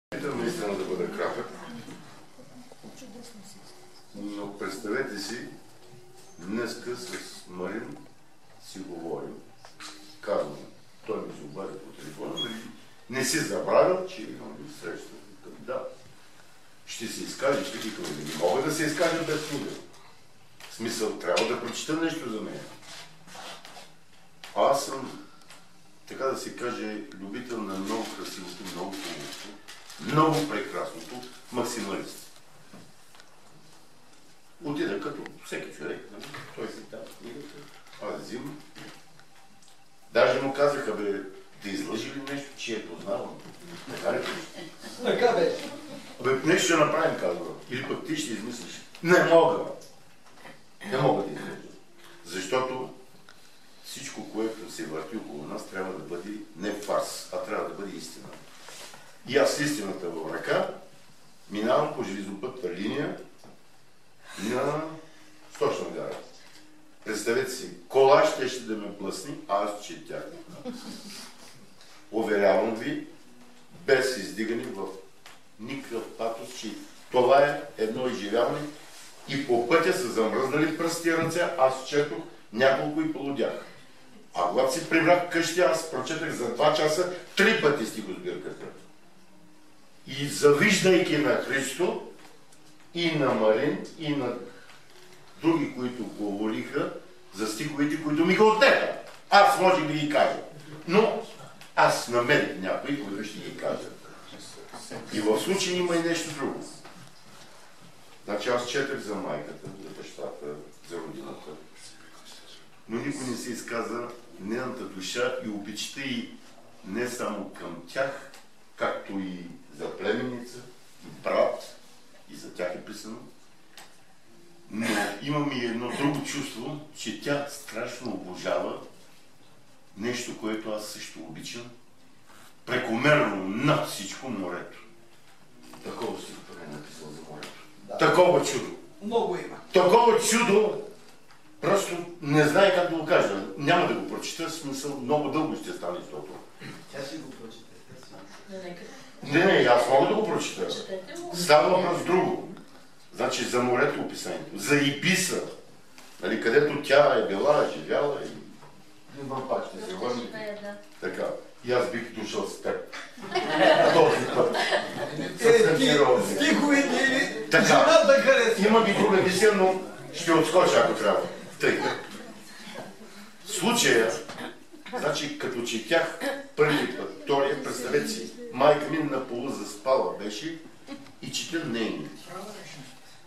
Питам наистина да бъда кратък, но представете си, днеска с Марин си говорим, казвам, той ми се обади по телефона, нали не си забравил, че имам среща. Да, ще се изкажеш таки книги. Не мога да се изкажа без книга. В смисъл, трябва да прочита нещо за нея. Аз съм, така да се каже, любител на много красивото, много хубавото, много прекрасното, максималист. Отида като всеки човек, той си дава книгата, аз взимам. Даже му казаха, бе, да излъжи ли нещо, че е познавам? Така ли? Така бе. Бе, нещо ще направим, казва. Или пък ти ще измислиш. Не мога. Не мога да излъжа. Защото всичко, което се върти около нас, трябва да бъде не фарс, а трябва да бъде истина. И аз истината в ръка минавам по железопътната линия на Сточна гара. Представете си, кола ще да ме блъсни, а аз четях. Уверявам ви, без издигане в никакъв патос, че това е едно изживяване и по пътя са замръзнали пръсти ръце, аз четох няколко и полудях. А когато си прибрах къщи, аз прочетах за 2 часа 3 пъти стихосбирката. И завиждайки на Христо, и на Марин, и на други, които говориха за стиховете, които ми го отнеха. Аз може да ги кажа. Но аз намерих някои, които ще ги кажа. И в случай има и нещо друго. Значи аз четах за майката, за бащата, за родината. Но никой не се изказа нейната душа и обичта и не само към тях, както и за племеница, и брат, и за тях е писано. Но имам и едно друго чувство, че тя страшно обожава нещо, което аз също обичам. Прекомерно над всичко морето. Такова си е написал за морето. Да. Такова чудо. Много има. Такова чудо, просто не знае как да го кажа. Няма да го прочита, смисъл много дълго ще стане защото. Тя си го прочита. Не, аз мога да го прочита. Става въпрос друго. Значи за морето описанието, за Ибиса, нали, където тя е била, живяла и пак ще се върне. Така. И аз бих дошъл с теб. Този път. Стиховете или жената харесва. Имам и друга мисия, но ще отскоча, ако трябва. Тъй. Случая, значи като четях първи път, втория, представете си, майка ми наполу заспала беше и чета нейните.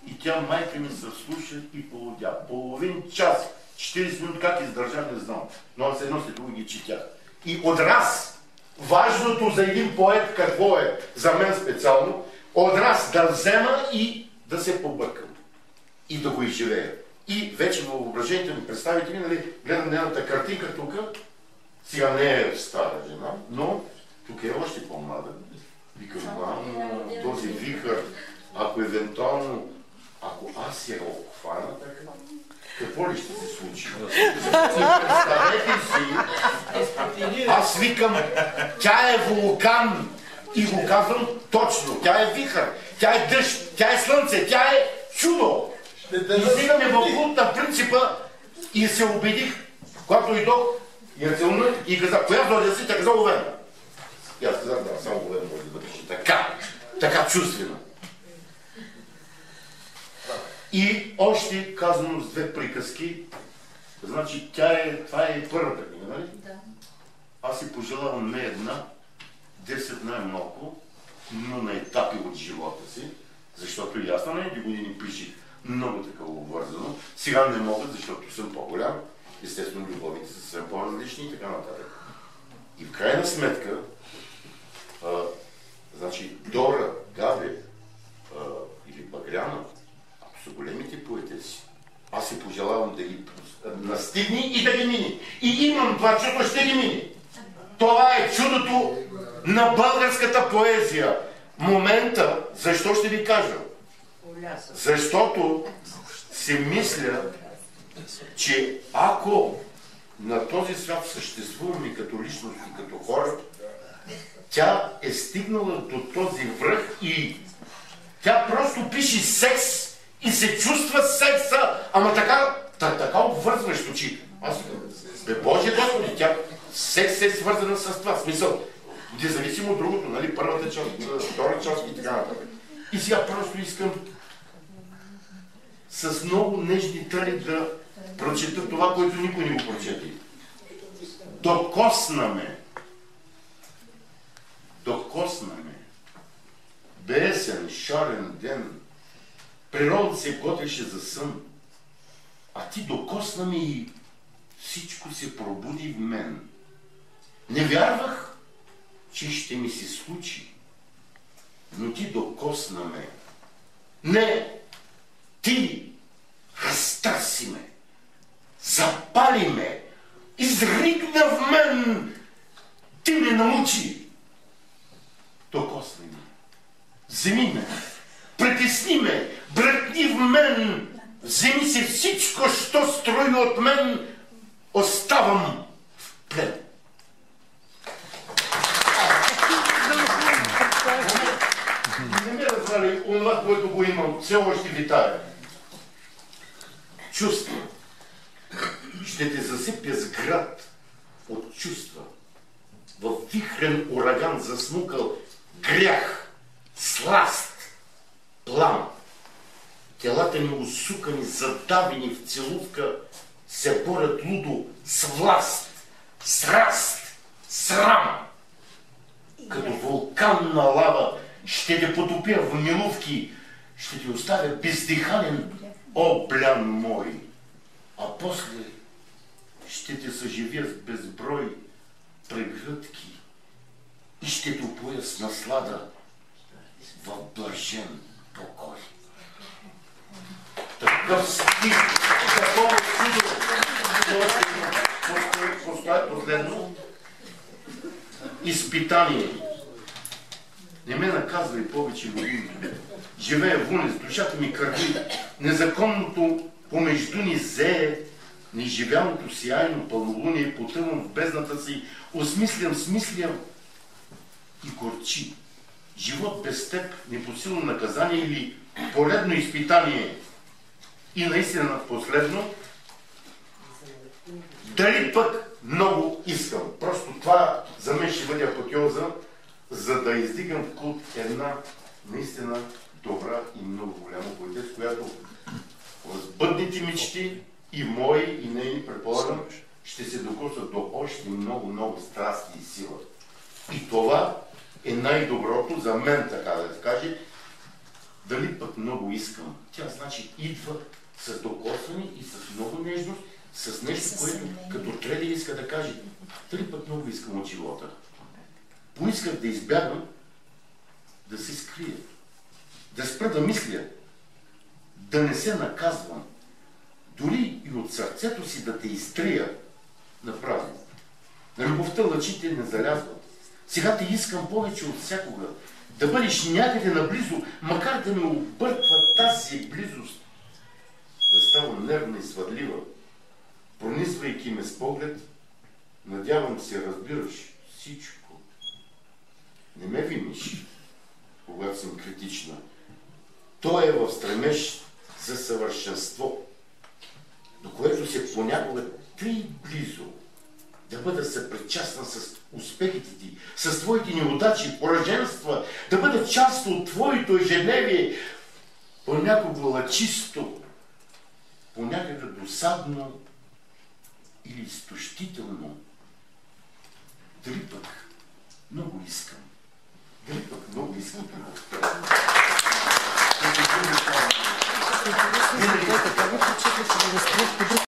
И тя майка ми се слуша и полудя. Половин час, 40 минути, как издържа, не знам. Но аз едно след друго ги четях. И отраз, важното за един поет какво е, за мен специално, отраз да взема и да се побъркам. И да го изживея. И вече във въображението ми, представите ми, нали, гледам нейната картинка тук, сега не е стара жена, но тук е още по-млада. Викам, този вихър, ако евентуално, ако аз я обхвана така, какво ли ще се случи? Представете си, аз викам, тя е вулкан и го казвам точно, тя е вихър, тя е дъжд, тя е слънце, тя е чудо. Изигаме в култ на принципа и се убедих, когато идох и я целунах и казах, коя дойде си, тя каза Овен. И аз казах, да, само Овен може да бъдеш така чувствена. И още казано с 2 приказки, значи това е първата книга, нали? Да. Аз си пожелавам не една, 10 най-малко, но на етапи от живота си, защото и аз на нейните години пиших много такова обвързано. Сега не мога, защото съм по-голям. Естествено, любовите са съвсем по-различни и така нататък. И в крайна сметка, значи Дора, Габи или Багряна, ако са големите поетеси, аз си пожелавам да ги настигни и да ги мини. И имам това чудо, ще ги мини. Това е чудото на българската поезия. Момента, защо ще ви кажа? Защото си мисля, че ако на този свят съществуваме като личности, като хора, тя е стигнала до този връх, И тя просто пише секс и се чувства секса, ама така обвързващо, че аз бе Боже Господи, тя секс е свързана с това. В смисъл, независимо от другото, нали, първата част, втора част и така нататък. И сега просто искам с много нежни търи да прочета това, което никой не го прочети. Докоснаме. Бесен, шарен ден. Природата се готвеше за сън. А ти докосна ми и всичко се пробуди в мен. Не вярвах, че ще ми се случи. Но ти докосна ме. Не, ти разтърси ме. Запали ме. Изригна в мен. Ти ме научи. Докосни ме. Вземи ме. Притесни ме. Бръкни в мен. Вземи се всичко, що строи от мен. Оставам в плен. Не ме разбрали онова, което го имам. Все още витая. Чувства. Ще те засипя с град от чувства. В вихрен ураган засмукал грях, сласт, плам. Телата ни усукани, задавени в целувка, се борят лудо с власт, страст, срам. Като вулканна лава ще те потопя в милувки, ще те оставя бездиханен, о, блян мой. А после ще те съживя с безброй прегръдки и ще те упоя с наслада в блажен покой. Такъв стих, такова чудо, последно изпитание. Не ме наказвай повече години. Живея в унес, душата ми кърви. Незаконното помежду ни зее, неживяното сияйно пълнолуние, потъвам в бездната си, осмислям, смислям и горчи. Живот без теб, непосилно наказание или поредно изпитание. И наистина последно, дали пък много искам. Просто това за мен ще бъде апотеоза, за да издигам в култ една наистина добра и много голяма поетес, която възбъдните мечти и мои, и нейни, предполагам, ще се докосват до още много страсти и сила. И това е най-доброто за мен, така да се каже. Дали пък много искам? Тя значи идва с докосване и с много нежност, с нещо, което като треди иска да каже, дали пък много искам от живота. Поисках да избягам, да се скрия, да спра да мисля, да не се наказвам, дори и от сърцето си да те изтрия на празно. На любовта лъчите не залязват. Сега те искам повече от всякога, да бъдеш някъде наблизо, макар да ме обърква тази близост, да ставам нервна и свъдлива, пронизвайки ме с поглед, надявам се разбираш всичко. Не ме виниш, когато съм критична. То е в стремеж за съвършенство, до което се понякога тъй близо да бъда съпричастна с успехите ти, с твоите неудачи, пораженства, да бъда част от твоето ежедневие, понякога лъчисто, понякога досадно или изтощително. Дали пък много искам? Дали пък много искам да го